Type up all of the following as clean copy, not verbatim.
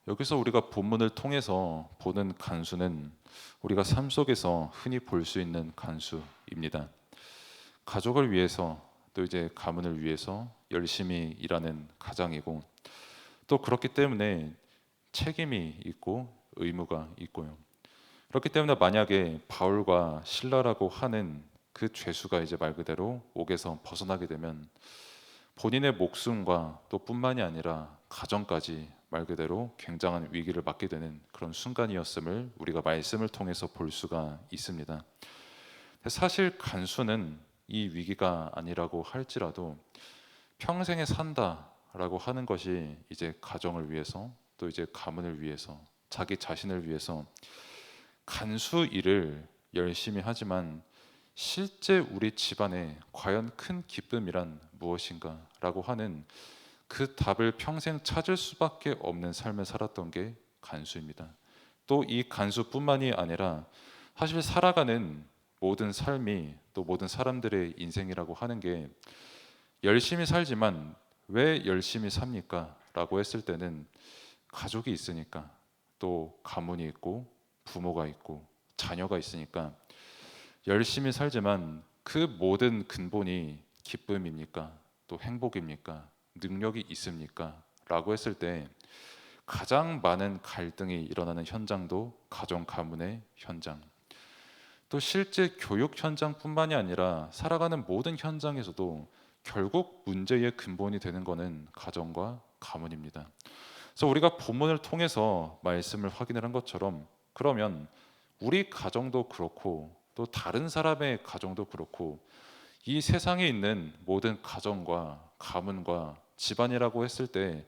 여기서 우리가 본문을 통해서 보는 간수는 우리가 삶 속에서 흔히 볼 수 있는 간수입니다. 가족을 위해서 또 이제 가문을 위해서 열심히 일하는 가장이고 또 그렇기 때문에 책임이 있고 의무가 있고요. 그렇기 때문에 만약에 바울과 실라라고 하는 그 죄수가 이제 말 그대로 옥에서 벗어나게 되면 본인의 목숨과 또 뿐만이 아니라 가정까지 말 그대로 굉장한 위기를 맞게 되는 그런 순간이었음을 우리가 말씀을 통해서 볼 수가 있습니다. 사실 간수는 이 위기가 아니라고 할지라도 평생에 산다라고 하는 것이 이제 가정을 위해서 또 이제 가문을 위해서 자기 자신을 위해서 간수 일을 열심히 하지만 실제 우리 집안에 과연 큰 기쁨이란 무엇인가라고 하는 그 답을 평생 찾을 수밖에 없는 삶을 살았던 게 간수입니다. 또 이 간수뿐만이 아니라 사실 살아가는 모든 삶이 또 모든 사람들의 인생이라고 하는 게 열심히 살지만 왜 열심히 삽니까? 라고 했을 때는 가족이 있으니까 또 가문이 있고 부모가 있고 자녀가 있으니까 열심히 살지만 그 모든 근본이 기쁨입니까? 또 행복입니까? 능력이 있습니까? 라고 했을 때 가장 많은 갈등이 일어나는 현장도 가정 가문의 현장, 또 실제 교육 현장뿐만이 아니라 살아가는 모든 현장에서도 결국 문제의 근본이 되는 것은 가정과 가문입니다. 그래서 우리가 본문을 통해서 말씀을 확인을 한 것처럼 그러면 우리 가정도 그렇고 또 다른 사람의 가정도 그렇고 이 세상에 있는 모든 가정과 가문과 집안이라고 했을 때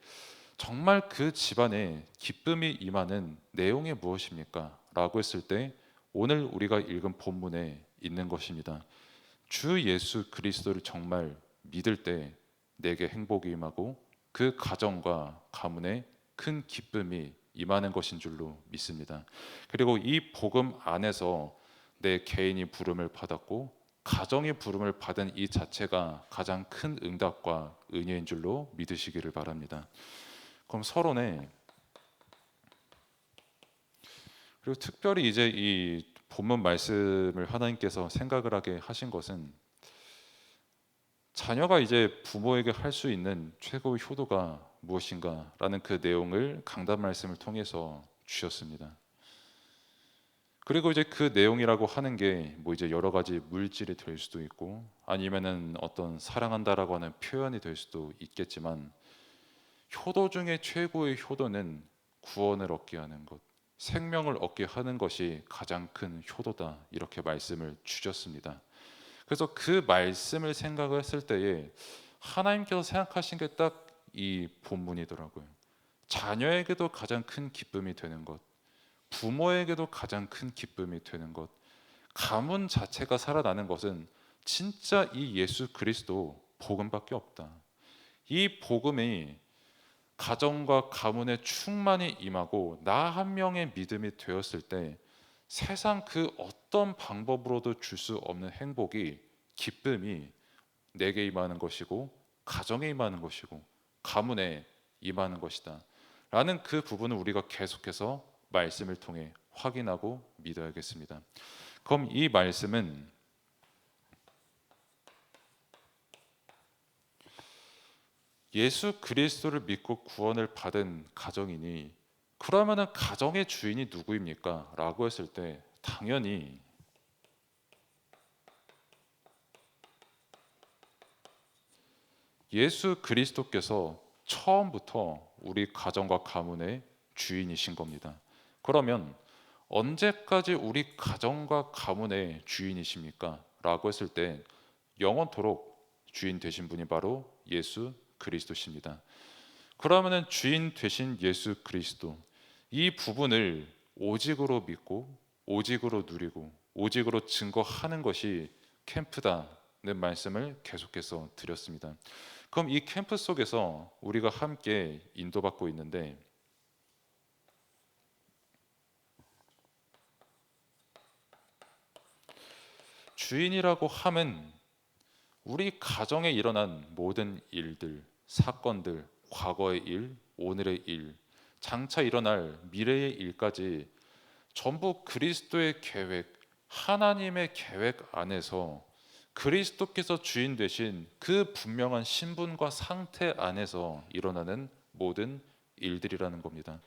정말 그 집안에 기쁨이 임하는 내용이 무엇입니까? 라고 했을 때 오늘 우리가 읽은 본문에 있는 것입니다. 주 예수 그리스도를 정말 믿을 때 내게 행복이 임하고 그 가정과 가문에 큰 기쁨이 임하는 것인 줄로 믿습니다. 그리고 이 복음 안에서 내 개인이 부름을 받았고 가정이 부름을 받은 이 자체가 가장 큰 응답과 은혜인 줄로 믿으시기를 바랍니다. 그럼 서론에 그리고 특별히 이제 이 본문 말씀을 하나님께서 생각을 하게 하신 것은 자녀가 이제 부모에게 할 수 있는 최고의 효도가 무엇인가라는 그 내용을 강단 말씀을 통해서 주셨습니다. 그리고 이제 그 내용이라고 하는 게 뭐 이제 여러 가지 물질이 될 수도 있고 아니면은 어떤 사랑한다라고 하는 표현이 될 수도 있겠지만 효도 중에 최고의 효도는 구원을 얻게 하는 것, 생명을 얻게 하는 것이 가장 큰 효도다 이렇게 말씀을 주셨습니다. 그래서 그 말씀을 생각을 했을 때에 하나님께서 생각하신 게 딱 이 본문이더라고요. 자녀에게도 가장 큰 기쁨이 되는 것, 부모에게도 가장 큰 기쁨이 되는 것, 가문 자체가 살아나는 것은 진짜 이 예수 그리스도 복음밖에 없다. 이 복음이 가정과 가문에 충만히 임하고 나 한 명의 믿음이 되었을 때 세상 그 어떤 방법으로도 줄 수 없는 행복이 기쁨이 내게 임하는 것이고 가정에 임하는 것이고 가문에 임하는 것이다 라는 그 부분을 우리가 계속해서 말씀을 통해 확인하고 믿어야겠습니다. 그럼 이 말씀은 예수 그리스도를 믿고 구원을 받은 가정이니 그러면은 가정의 주인이 누구입니까? 라고 했을 때 당연히 예수 그리스도께서 처음부터 우리 가정과 가문의 주인이신 겁니다. 그러면 언제까지 우리 가정과 가문의 주인이십니까? 라고 했을 때 영원토록 주인 되신 분이 바로 예수 그리스도십니다. 그러면은 주인 되신 예수 그리스도 이 부분을 오직으로 믿고 오직으로 누리고 오직으로 증거하는 것이 캠프다는 말씀을 계속해서 드렸습니다. 그럼 이 캠프 속에서 우리가 함께 인도받고 있는데 주인이라고 함은 우리 가정에 일어난 모든 일들, 사건들, 과거의 일, 오늘의 일, 장차 일어날 미래의 일까지 전부 그리스도의 계획, 하나님의 계획 안에서 그리스도께서 주인 되신 그 분명한 신분과 상태 안에서 일어나는 모든 일들이라는 겁니다.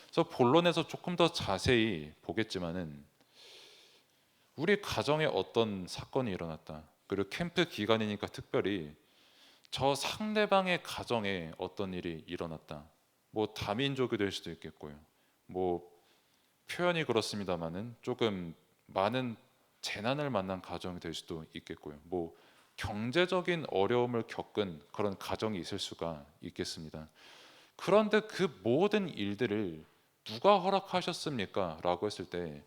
그래서 본론에서 조금 더 자세히 보겠지만은 우리 가정에 어떤 사건이 일어났다. 그리고 캠프 기간이니까 특별히 저 상대방의 가정에 어떤 일이 일어났다. 뭐 다민족이 될 수도 있겠고요. 뭐 표현이 그렇습니다만은 조금 많은 재난을 만난 가정이 될 수도 있겠고요. 뭐 경제적인 어려움을 겪은 그런 가정이 있을 수가 있겠습니다. 그런데 그 모든 일들을 누가 허락하셨습니까? 라고 했을 때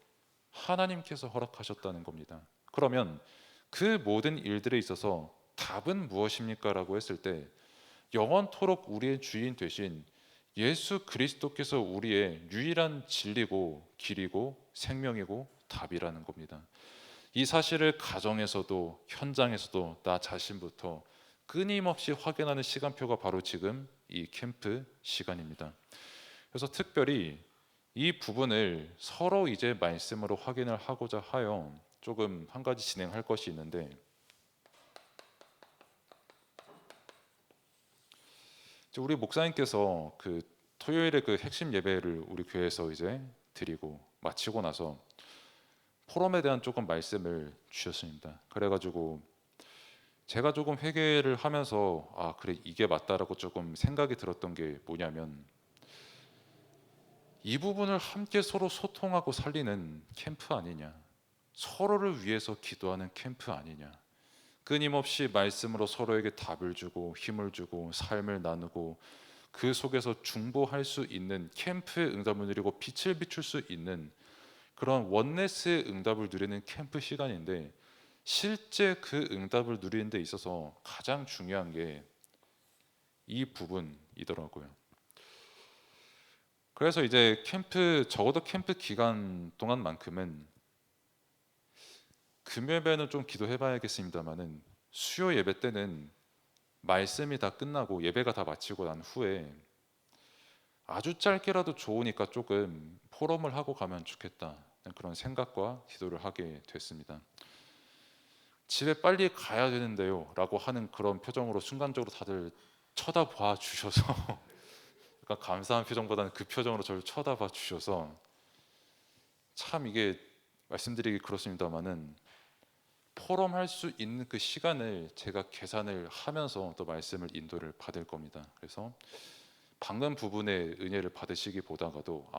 하나님께서 허락하셨다는 겁니다. 그러면 그 모든 일들에 있어서 답은 무엇입니까? 라고 했을 때 영원토록 우리의 주인 되신 예수 그리스도께서 우리의 유일한 진리고 길이고 생명이고 답이라는 겁니다. 이 사실을 가정에서도 현장에서도 나 자신부터 끊임없이 확인하는 시간표가 바로 지금 이 캠프 시간입니다. 그래서 특별히 이 부분을 서로 이제 말씀으로 확인을 하고자 하여 조금 한 가지 진행할 것이 있는데, 우리 목사님께서 그 토요일에 그 핵심 예배를 우리 교회에서 이제 드리고 마치고 나서 포럼에 대한 조금 말씀을 주셨습니다. 그래가지고 제가 조금 회개를 하면서 아 그래 이게 맞다라고 조금 생각이 들었던 게 뭐냐면, 이 부분을 함께 서로 소통하고 살리는 캠프 아니냐, 서로를 위해서 기도하는 캠프 아니냐, 끊임없이 말씀으로 서로에게 답을 주고 힘을 주고 삶을 나누고 그 속에서 중보할 수 있는 캠프의 응답을 누리고 빛을 비출 수 있는 그런 원네스의 응답을 누리는 캠프 시간인데, 실제 그 응답을 누리는 데 있어서 가장 중요한 게 이 부분이더라고요. 그래서 이제 적어도 캠프 기간 동안만큼은 금요일에는 좀 기도해봐야겠습니다만은 수요 예배 때는 말씀이 다 끝나고 예배가 다 마치고 난 후에 아주 짧게라도 좋으니까 조금 포럼을 하고 가면 좋겠다, 그런 생각과 기도를 하게 됐습니다. 집에 빨리 가야 되는데요 라고 하는 그런 표정으로 순간적으로 다들 쳐다봐 주셔서 약간 감사한 표정보다는 그 표정으로 저를 쳐다봐 주셔서, 참 이게 말씀드리기 그렇습니다만은 포럼 할 수 있는 그 시간을 제가 계산을 하면서 또 말씀을 인도를 받을 겁니다. 그래서 방금 부분의 은혜를 받으시기보다가도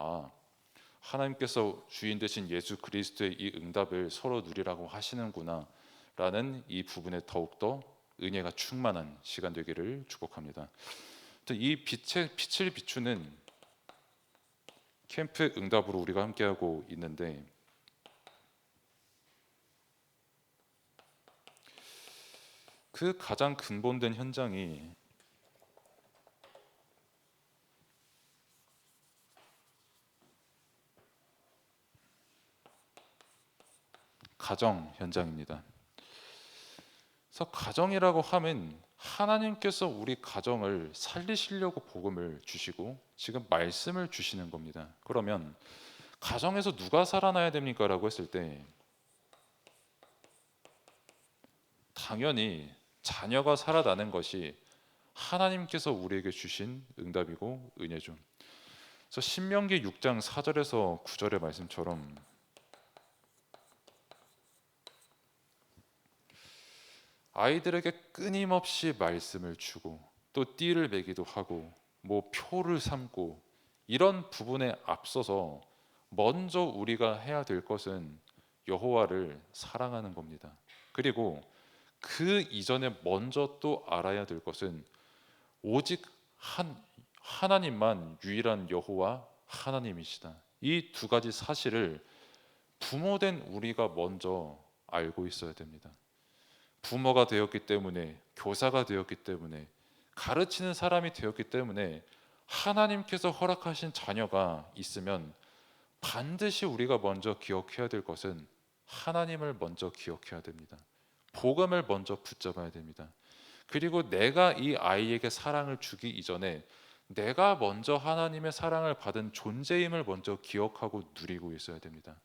하나님께서 주인 되신 예수 그리스도의 이 응답을 서로 누리라고 하시는구나 라는 이 부분에 더욱더 은혜가 충만한 시간 되기를 축복합니다. 이 빛을 비추는 캠프 응답으로 우리가 함께하고 있는데, 그 가장 근본된 현장이 가정 현장입니다. 그래서 가정이라고 하면 하나님께서 우리 가정을 살리시려고 복음을 주시고 지금 말씀을 주시는 겁니다. 그러면 가정에서 누가 살아나야 됩니까? 라고 했을 때 당연히 자녀가 살아나는 것이 하나님께서 우리에게 주신 응답이고 은혜죠. 그래서 신명기 6장 4절에서 9절의 말씀처럼 아이들에게 끊임없이 말씀을 주고 또 띠를 매기도 하고 뭐 표를 삼고, 이런 부분에 앞서서 먼저 우리가 해야 될 것은 여호와를 사랑하는 겁니다. 그리고 그 이전에 먼저 또 알아야 될 것은 오직 하나님만 유일한 여호와 하나님이시다. 이 두 가지 사실을 부모된 우리가 먼저 알고 있어야 됩니다. 부모가 되었기 때문에, 교사가 되었기 때문에, 가르치는 사람이 되었기 때문에 하나님께서 허락하신 자녀가 있으면 반드시 우리가 먼저 기억해야 될 것은 하나님을 먼저 기억해야 됩니다. 복음을 먼저 붙잡아야 됩니다. 그리고 내가 이 아이에게 사랑을 주기 이전에 내가 먼저 하나님의 사랑을 받은 존재임을 먼저 기억하고 누리고 있어야 됩니다.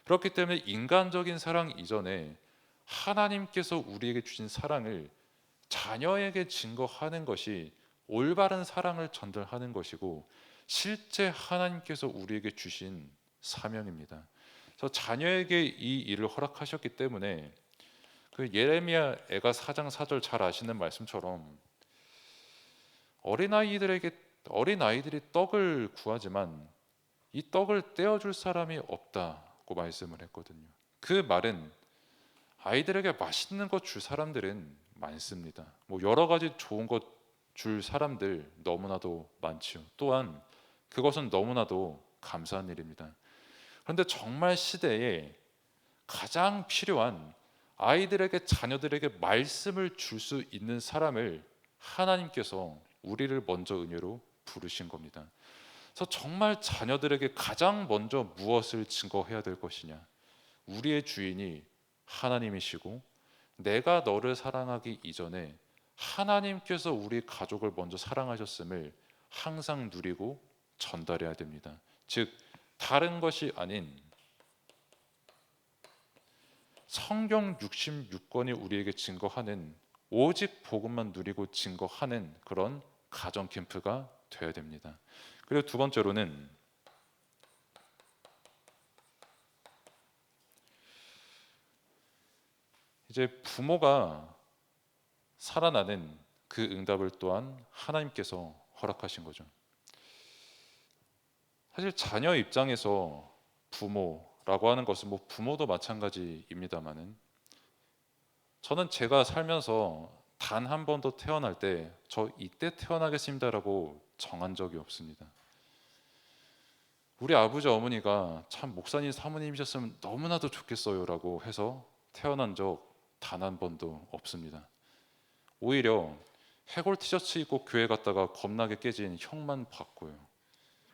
그렇기 때문에 인간적인 사랑 이전에 하나님께서 우리에게 주신 사랑을 자녀에게 증거하는 것이 올바른 사랑을 전달하는 것이고, 실제 하나님께서 우리에게 주신 사명입니다. 그래서 자녀에게 이 일을 허락하셨기 때문에 그 예레미야 애가 4장 4절 잘 아시는 말씀처럼 어린아이들에게 어린아이들이 떡을 구하지만 이 떡을 떼어줄 사람이 없다고 말씀을 했거든요. 그 말은 아이들에게 맛있는 것 줄 사람들은 많습니다. 뭐 여러 가지 좋은 것 줄 사람들 너무나도 많지요. 또한 그것은 너무나도 감사한 일입니다. 그런데 정말 시대에 가장 필요한 아이들에게 자녀들에게 말씀을 줄 수 있는 사람을 하나님께서 우리를 먼저 은혜로 부르신 겁니다. 그래서 정말 자녀들에게 가장 먼저 무엇을 증거해야 될 것이냐? 우리의 주인이 하나님이시고 내가 너를 사랑하기 이전에 하나님께서 우리 가족을 먼저 사랑하셨음을 항상 누리고 전달해야 됩니다. 즉 다른 것이 아닌 성경 66권이 우리에게 증거하는 오직 복음만 누리고 증거하는 그런 가정 캠프가 되어야 됩니다. 그리고 두 번째로는 이제 부모가 살아나는 그 응답을 또한 하나님께서 허락하신 거죠. 사실 자녀 입장에서 부모라고 하는 것은 뭐 부모도 마찬가지입니다만은, 저는 제가 살면서 단 한 번도 태어날 때 저 이때 태어나겠습니다라고 정한 적이 없습니다. 우리 아버지 어머니가 참 목사님 사모님이셨으면 너무나도 좋겠어요라고 해서 태어난 적 단 한 번도 없습니다. 오히려 해골 티셔츠 입고 교회 갔다가 겁나게 깨진 형만 봤고요.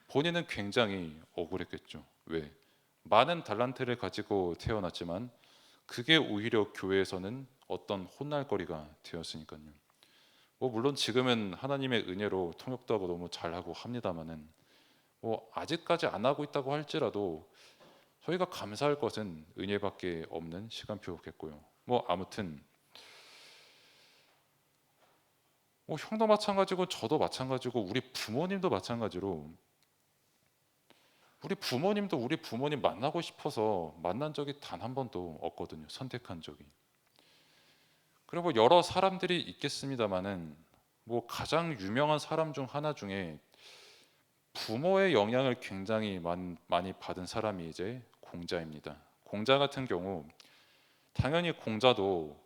본인은 굉장히 억울했겠죠. 왜? 많은 달란트를 가지고 태어났지만 그게 오히려 교회에서는 어떤 혼날거리가 되었으니까요. 뭐 물론 지금은 하나님의 은혜로 통역도 하고 너무 잘하고 합니다만은, 뭐 아직까지 안 하고 있다고 할지라도 저희가 감사할 것은 은혜밖에 없는 시간표겠고요. 뭐 아무튼 뭐 형도 마찬가지고 저도 마찬가지고 우리 부모님도 마찬가지로 우리 부모님도 우리 부모님 만나고 싶어서 만난 적이 단 한 번도 없거든요. 선택한 적이. 그리고 뭐 여러 사람들이 있겠습니다만은 뭐 가장 유명한 사람 중 하나 중에 부모의 영향을 굉장히 많이 받은 사람이 이제 공자입니다. 공자 같은 경우 당연히 공자도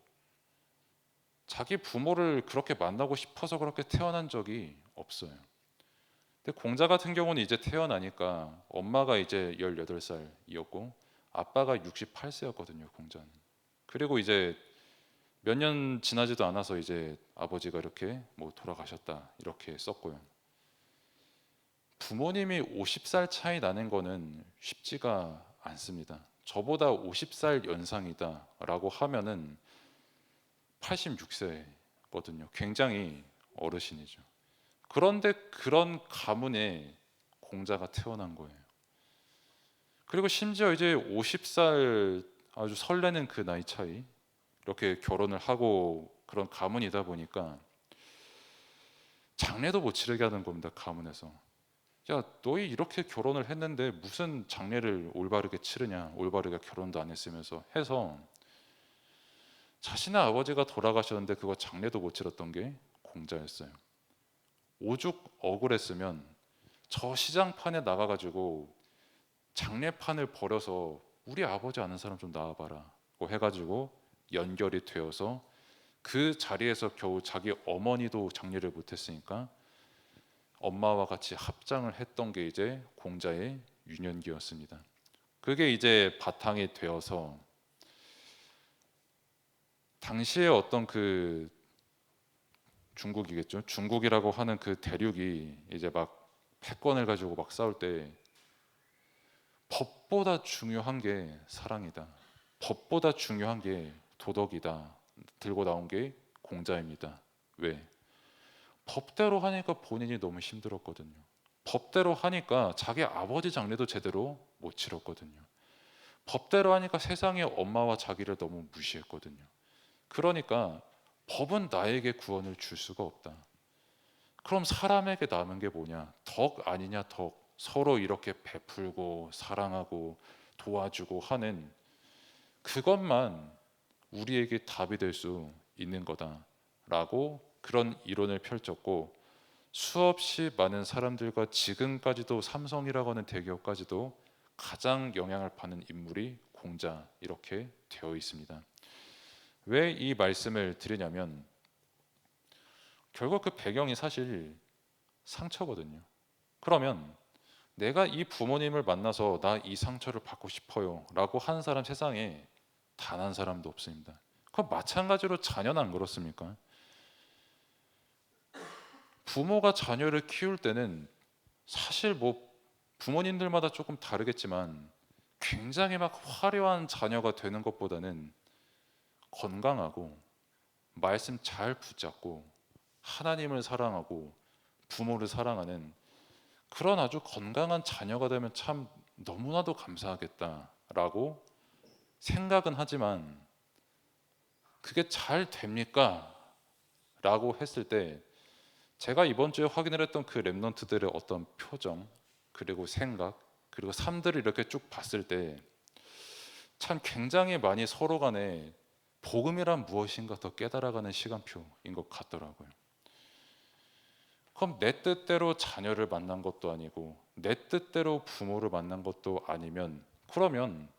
자기 부모를 그렇게 만나고 싶어서 그렇게 태어난 적이 없어요. 근데 공자 같은 경우는 이제 태어나니까 엄마가 이제 18살이었고 아빠가 68세였거든요, 공자는. 그리고 이제 몇 년 지나지도 않아서 이제 아버지가 이렇게 뭐 돌아가셨다 이렇게 썼고요. 부모님이 50살 차이 나는 거는 쉽지가 않습니다. 저보다 50살 연상이다라고 하면은 86세거든요. 굉장히 어르신이죠. 그런데 그런 가문에 공자가 태어난 거예요. 그리고 심지어 이제 50살 아주 설레는 그 나이 차이 이렇게 결혼을 하고 그런 가문이다 보니까 장례도 못 치르게 하는 겁니다. 가문에서. 야, 너희 이렇게 결혼을 했는데 무슨 장례를 올바르게 치르냐, 올바르게 결혼도 안 했으면서 해서 자신의 아버지가 돌아가셨는데 그거 장례도 못 치렀던 게 공자였어요. 오죽 억울했으면 저 시장판에 나가가지고 장례판을 벌여서 우리 아버지 아는 사람 좀 나와봐라고 해가지고 연결이 되어서 그 자리에서 겨우 자기 어머니도 장례를 못했으니까 엄마와 같이 합장을 했던 게 이제 공자의 유년기였습니다. 그게 이제 바탕이 되어서 당시에 어떤 그 중국이겠죠. 중국이라고 하는 그 대륙이 이제 막 패권을 가지고 막 싸울 때 법보다 중요한 게 사랑이다. 법보다 중요한 게 도덕이다. 들고 나온 게 공자입니다. 왜? 법대로 하니까 본인이 너무 힘들었거든요. 법대로 하니까 자기 아버지 장례도 제대로 못 치렀거든요. 법대로 하니까 세상의 엄마와 자기를 너무 무시했거든요. 그러니까 법은 나에게 구원을 줄 수가 없다. 그럼 사람에게 남은 게 뭐냐? 덕 아니냐, 덕. 서로 이렇게 베풀고 사랑하고 도와주고 하는 그것만 우리에게 답이 될 수 있는 거다라고 그런 이론을 펼쳤고, 수없이 많은 사람들과 지금까지도 삼성이라고 하는 대기업까지도 가장 영향을 받는 인물이 공자 이렇게 되어 있습니다. 왜 이 말씀을 드리냐면 결국 그 배경이 사실 상처거든요. 그러면 내가 이 부모님을 만나서 나 이 상처를 받고 싶어요 라고 하는 사람 세상에 단 한 사람도 없습니다. 그럼 마찬가지로 자녀는 안 그렇습니까? 부모가 자녀를 키울 때는 사실 뭐 부모님들마다 조금 다르겠지만 굉장히 막 화려한 자녀가 되는 것보다는 건강하고 말씀 잘 붙잡고 하나님을 사랑하고 부모를 사랑하는 그런 아주 건강한 자녀가 되면 참 너무나도 감사하겠다라고 생각은 하지만 그게 잘 됩니까? 라고 했을 때 제가 이번 주에 확인을 했던 그 랩런트들의 어떤 표정 그리고 생각 그리고 삶들을 이렇게 쭉 봤을 때 참 굉장히 많이 서로 간에 복음이란 무엇인가 더 깨달아가는 시간표인 것 같더라고요. 그럼 내 뜻대로 자녀를 만난 것도 아니고 내 뜻대로 부모를 만난 것도 아니면 그러면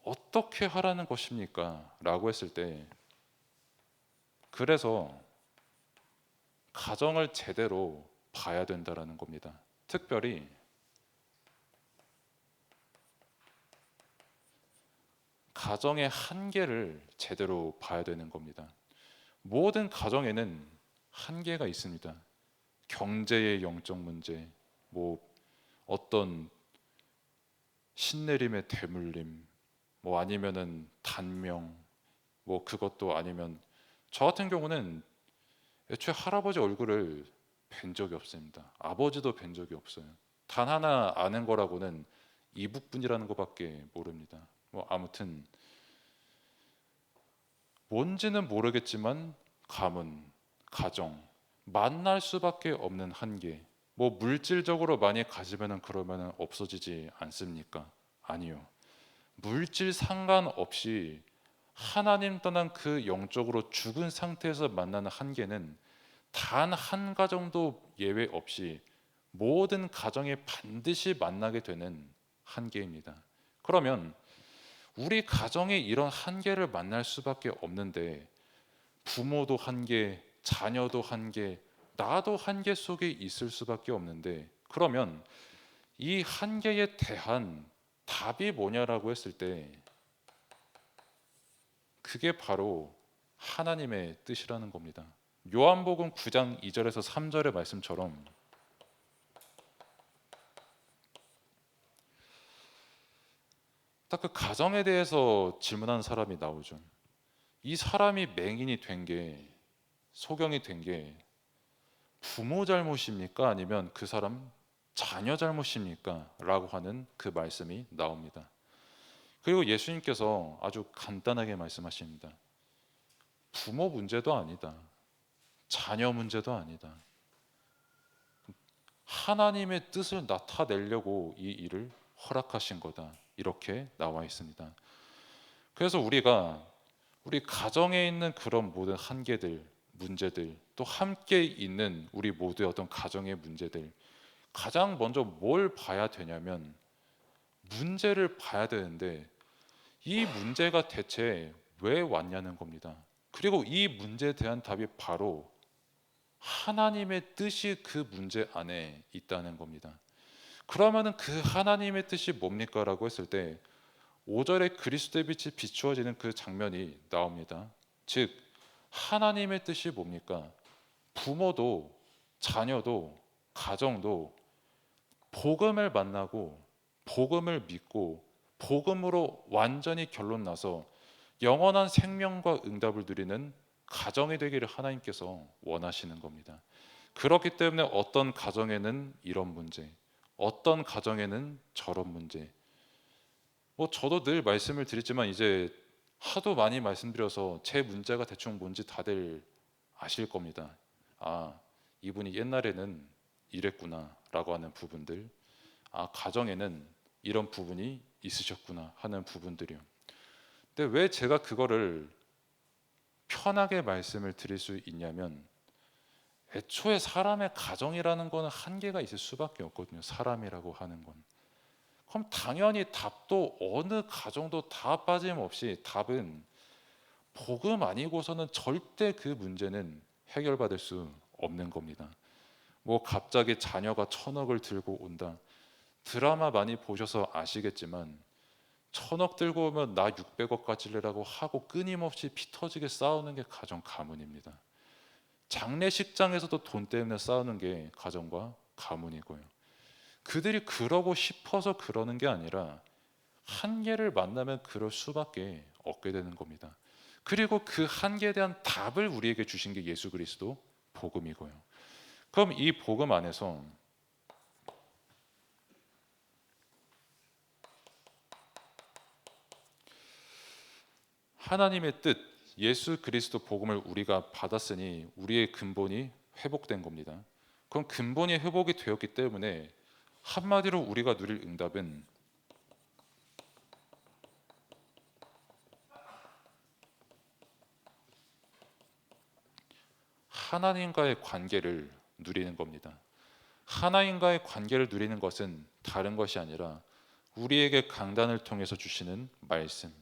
어떻게 하라는 것입니까? 라고 했을 때 그래서 가정을 제대로 봐야 된다라는 겁니다. 특별히 가정의 한계를 제대로 봐야 되는 겁니다. 모든 가정에는 한계가 있습니다. 경제의 영적 문제, 뭐 어떤 신내림의 대물림, 뭐 아니면은 단명, 뭐 그것도 아니면 저 같은 경우는 애초에 할아버지 얼굴을 뵌 적이 없습니다. 아버지도 뵌 적이 없어요. 단 하나 아는 거라고는 이북분이라는 것밖에 모릅니다. 뭐 아무튼 뭔지는 모르겠지만 가문, 가정 만날 수밖에 없는 한계. 뭐 물질적으로 많이 가지면은 그러면은 없어지지 않습니까? 아니요. 물질 상관없이 하나님 떠난 그 영적으로 죽은 상태에서 만나는 한계는 단 한 가정도 예외 없이 모든 가정에 반드시 만나게 되는 한계입니다. 그러면 우리 가정에 이런 한계를 만날 수밖에 없는데 부모도 한계, 자녀도 한계, 나도 한계 속에 있을 수밖에 없는데 그러면 이 한계에 대한 답이 뭐냐라고 했을 때 그게 바로 하나님의 뜻이라는 겁니다. 요한복음 9장 2절에서 3절의 말씀처럼 딱 그 가정에 대해서 질문하는 사람이 나오죠. 이 사람이 맹인이 된 게 소경이 된 게 부모 잘못입니까? 아니면 그 사람 자녀 잘못입니까? 라고 하는 그 말씀이 나옵니다. 그리고 예수님께서 아주 간단하게 말씀하십니다. 부모 문제도 아니다. 자녀 문제도 아니다. 하나님의 뜻을 나타내려고 이 일을 허락하신 거다. 이렇게 나와 있습니다. 그래서 우리가 우리 가정에 있는 그런 모든 한계들, 문제들, 또 함께 있는 우리 모두의 어떤 가정의 문제들, 가장 먼저 뭘 봐야 되냐면 문제를 봐야 되는데 이 문제가 대체 왜 왔냐는 겁니다. 그리고 이 문제에 대한 답이 바로 하나님의 뜻이 그 문제 안에 있다는 겁니다. 그러면은 그 하나님의 뜻이 뭡니까? 라고 했을 때 5절에 그리스도의 빛이 비추어지는 그 장면이 나옵니다. 즉 하나님의 뜻이 뭡니까? 부모도 자녀도 가정도 복음을 만나고 복음을 믿고 복음으로 완전히 결론 나서 영원한 생명과 응답을 누리는 가정이 되기를 하나님께서 원하시는 겁니다. 그렇기 때문에 어떤 가정에는 이런 문제, 어떤 가정에는 저런 문제. 뭐 저도 늘 말씀을 드리지만 이제 하도 많이 말씀드려서 제 문제가 대충 뭔지 다들 아실 겁니다. 아, 이분이 옛날에는 이랬구나라고 하는 부분들, 아, 가정에는 이런 부분이 있으셨구나 하는 부분들이요. 근데 왜 제가 그거를 편하게 말씀을 드릴 수 있냐면, 애초에 사람의 가정이라는 거는 한계가 있을 수밖에 없거든요. 사람이라고 하는 건. 그럼 당연히 답도 어느 가정도 다 빠짐없이 답은 복음 아니고서는 절대 그 문제는 해결받을 수 없는 겁니다. 뭐 갑자기 자녀가 1,000억을 들고 온다. 드라마 많이 보셔서 아시겠지만 1,000억 들고 오면 나 600억 가질래라고 하고 끊임없이 피 터지게 싸우는 게 가정 가문입니다. 장례식장에서도 돈 때문에 싸우는 게 가정과 가문이고요. 그들이 그러고 싶어서 그러는 게 아니라 한계를 만나면 그럴 수밖에 없게 되는 겁니다. 그리고 그 한계에 대한 답을 우리에게 주신 게 예수 그리스도 복음이고요. 그럼 이 복음 안에서 하나님의 뜻, 예수 그리스도 복음을 우리가 받았으니 우리의 근본이 회복된 겁니다. 그럼 근본이 회복이 되었기 때문에 한마디로 우리가 누릴 응답은 하나님과의 관계를 누리는 겁니다. 하나님과의 관계를 누리는 것은 다른 것이 아니라 우리에게 강단을 통해서 주시는 말씀,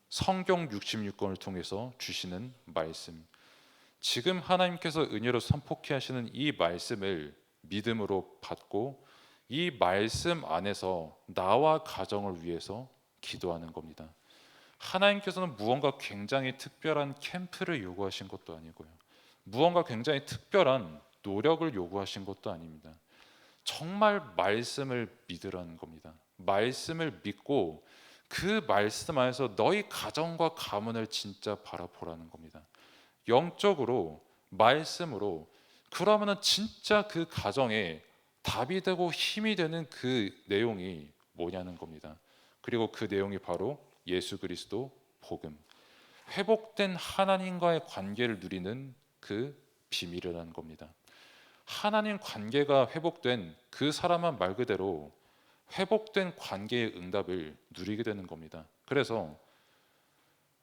성경 66권을 통해서 주시는 말씀, 지금 하나님께서 은혜로 선포케 하시는 이 말씀을 믿음으로 받고 이 말씀 안에서 나와 가정을 위해서 기도하는 겁니다. 하나님께서는 무언가 굉장히 특별한 캠프를 요구하신 것도 아니고요. 무언가 굉장히 특별한 노력을 요구하신 것도 아닙니다. 정말 말씀을 믿으라는 겁니다. 말씀을 믿고 그 말씀 안에서 너희 가정과 가문을 진짜 바라보라는 겁니다. 영적으로 말씀으로. 그러면은 진짜 그 가정에 답이 되고 힘이 되는 그 내용이 뭐냐는 겁니다. 그리고 그 내용이 바로 예수 그리스도 복음, 회복된 하나님과의 관계를 누리는 그 비밀이라는 겁니다. 하나님 관계가 회복된 그 사람은 말 그대로 회복된 관계의 응답을 누리게 되는 겁니다. 그래서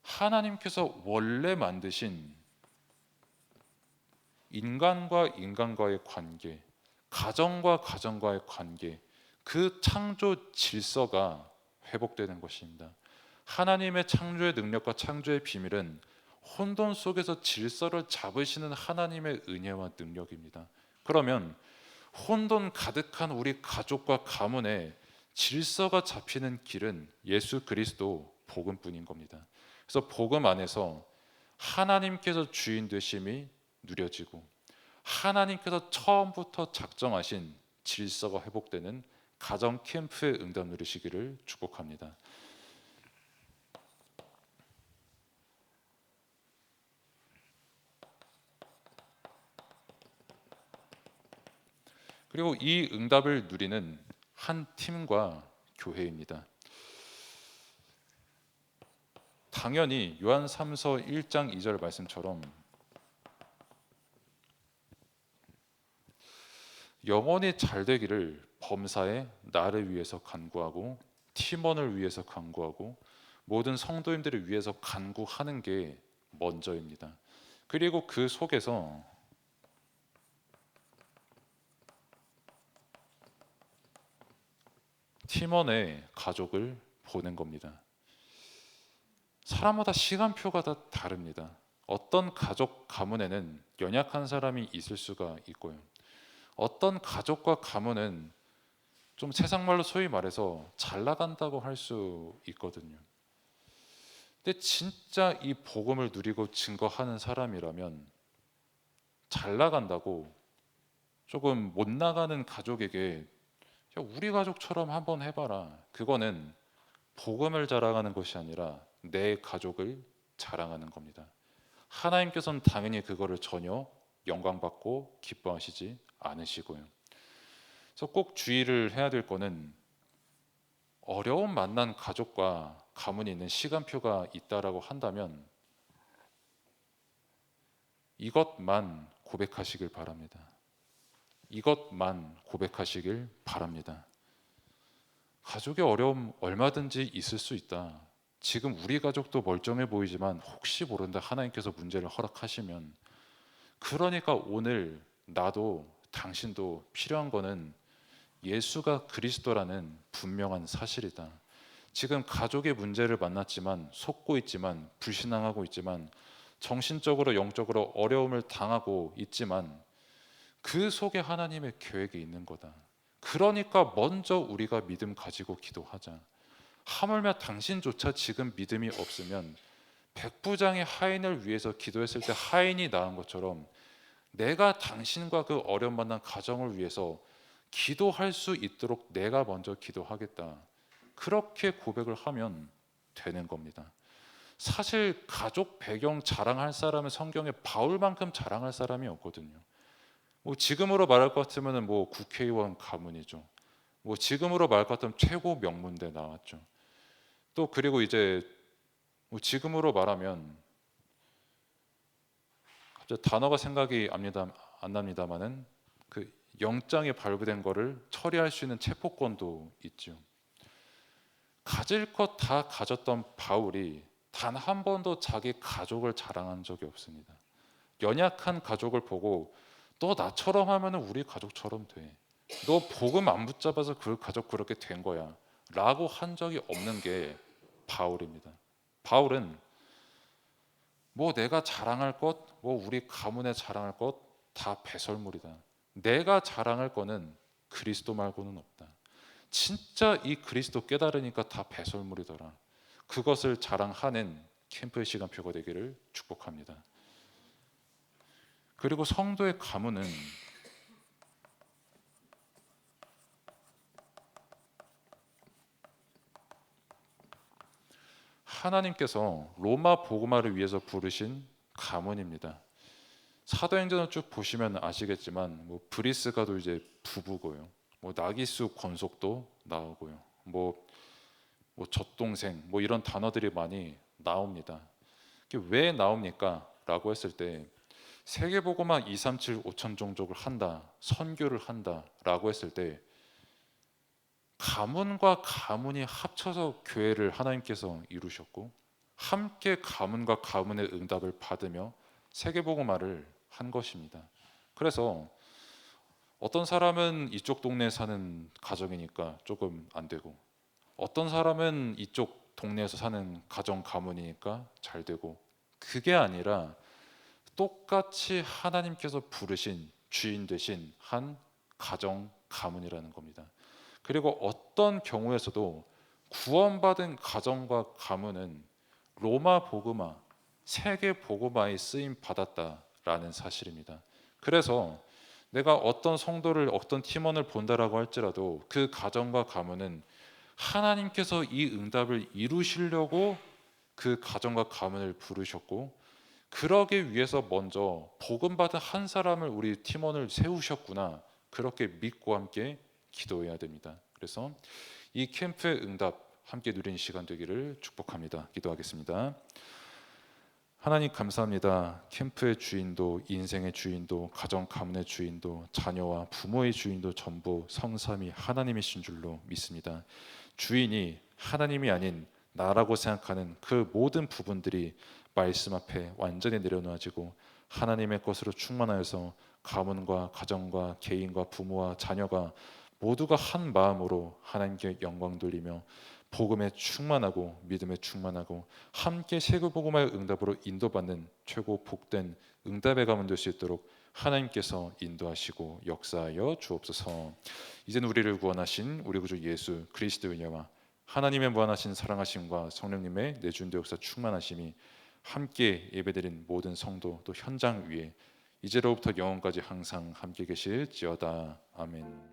하나님께서 원래 만드신 인간과 인간과의 관계, 가정과 가정과의 관계, 그 창조 질서가 회복되는 것입니다. 하나님의 창조의 능력과 창조의 비밀은 혼돈 속에서 질서를 잡으시는 하나님의 은혜와 능력입니다. 그러면 혼돈 가득한 우리 가족과 가문에 질서가 잡히는 길은 예수 그리스도 복음뿐인 겁니다. 그래서 복음 안에서 하나님께서 주인 되심이 누려지고 하나님께서 처음부터 작정하신 질서가 회복되는 가정 캠프의 응답 누리시기를 축복합니다. 그리고 이 응답을 누리는 한 팀과 교회입니다. 당연히 요한 3서 1장 2절 말씀처럼 영원히 잘 되기를 범사에 나를 위해서 간구하고 팀원을 위해서 간구하고 모든 성도님들을 위해서 간구하는 게 먼저입니다. 그리고 그 속에서 팀원의 가족을 보는 겁니다. 사람마다 시간표가 다 다릅니다. 어떤 가족 가문에는 연약한 사람이 있을 수가 있고요. 어떤 가족과 가문은 좀 세상 말로 소위 말해서 잘 나간다고 할 수 있거든요. 근데 진짜 이 복음을 누리고 증거하는 사람이라면 잘 나간다고 조금 못 나가는 가족에게 야, 우리 가족처럼 한번 해봐라. 그거는 복음을 자랑하는 것이 아니라 내 가족을 자랑하는 겁니다. 하나님께서는 당연히 그거를 전혀 영광 받고 기뻐하시지 않으시고요. 그래서 꼭 주의를 해야 될 거는 어려움 만난 가족과 가문이 있는 시간표가 있다라고 한다면 이것만 고백하시길 바랍니다. 이것만 고백하시길 바랍니다. 가족의 어려움 얼마든지 있을 수 있다. 지금 우리 가족도 멀쩡해 보이지만 혹시 모른다 하나님께서 문제를 허락하시면, 그러니까 오늘 나도 당신도 필요한 거는 예수가 그리스도라는 분명한 사실이다. 지금 가족의 문제를 만났지만 속고 있지만 불신앙하고 있지만 정신적으로 영적으로 어려움을 당하고 있지만 그 속에 하나님의 계획이 있는 거다. 그러니까 먼저 우리가 믿음 가지고 기도하자. 하물며 당신조차 지금 믿음이 없으면 백부장의 하인을 위해서 기도했을 때 하인이 나은 것처럼 내가 당신과 그 어려움 만난 가정을 위해서 기도할 수 있도록 내가 먼저 기도하겠다. 그렇게 고백을 하면 되는 겁니다. 사실 가족 배경 자랑할 사람은 성경에 바울만큼 자랑할 사람이 없거든요. 뭐 지금으로 말할 것 같으면 뭐 국회의원 가문이죠. 뭐 지금으로 말할 것 같으면 최고 명문대 나왔죠. 또 그리고 이제 뭐 지금으로 말하면 갑자기 단어가 생각이 안 납니다만은 그 영장이 발부된 거를 처리할 수 있는 체포권도 있죠. 가질 것 다 가졌던 바울이 단 한 번도 자기 가족을 자랑한 적이 없습니다. 연약한 가족을 보고 너 나처럼 하면 우리 가족처럼 돼. 너 복음 안 붙잡아서 그 가족 그렇게 된 거야. 라고 한 적이 없는 게 바울입니다. 바울은 뭐 내가 자랑할 것, 뭐 우리 가문에 자랑할 것 다 배설물이다. 내가 자랑할 거는 그리스도 말고는 없다. 진짜 이 그리스도 깨달으니까 다 배설물이더라. 그것을 자랑하는 캠프의 시간표가 되기를 축복합니다. 그리고 성도의 가문은 하나님께서 로마 복음화를 위해서 부르신 가문입니다. 사도행전을 쭉 보시면 아시겠지만 뭐 브리스가도 이제 부부고요. 뭐 나기수 권속도 나오고요. 뭐 젖동생 뭐 이런 단어들이 많이 나옵니다. 이게 왜 나옵니까? 라고 했을 때 세계복음화 237 5천 종족을 한다, 선교를 한다라고 했을 때 가문과 가문이 합쳐서 교회를 하나님께서 이루셨고 함께 가문과 가문의 응답을 받으며 세계복음화를 한 것입니다. 그래서 어떤 사람은 이쪽 동네에 사는 가정이니까 조금 안 되고 어떤 사람은 이쪽 동네에서 사는 가정 가문이니까 잘 되고, 그게 아니라 똑같이 하나님께서 부르신 주인 되신 한 가정 가문이라는 겁니다. 그리고 어떤 경우에서도 구원받은 가정과 가문은 로마 복음화, 세계 복음화에 쓰임 받았다라는 사실입니다. 그래서 내가 어떤 성도를 어떤 팀원을 본다라고 할지라도 그 가정과 가문은 하나님께서 이 응답을 이루시려고 그 가정과 가문을 부르셨고 그러기 위해서 먼저 복음받은 한 사람을 우리 팀원을 세우셨구나, 그렇게 믿고 함께 기도해야 됩니다. 그래서 이 캠프의 응답 함께 누리는 시간 되기를 축복합니다. 기도하겠습니다. 하나님 감사합니다. 캠프의 주인도 인생의 주인도 가정 가문의 주인도 자녀와 부모의 주인도 전부 성삼위 하나님이신 줄로 믿습니다. 주인이 하나님이 아닌 나라고 생각하는 그 모든 부분들이 말씀 앞에 완전히 내려놓아지고 하나님의 것으로 충만하여서 가문과 가정과 개인과 부모와 자녀가 모두가 한 마음으로 하나님께 영광 돌리며 복음에 충만하고 믿음에 충만하고 함께 세계복음화의 응답으로 인도받는 최고 복된 응답의 가문 될 수 있도록 하나님께서 인도하시고 역사하여 주옵소서. 이제는 우리를 구원하신 우리 구주 예수 그리스도의 은혜와 하나님의 무한하신 사랑하심과 성령님의 내주인도 역사 충만하심이 함께 예배드린 모든 성도 또 현장 위에 이제로부터 영원까지 항상 함께 계실지어다. 아멘.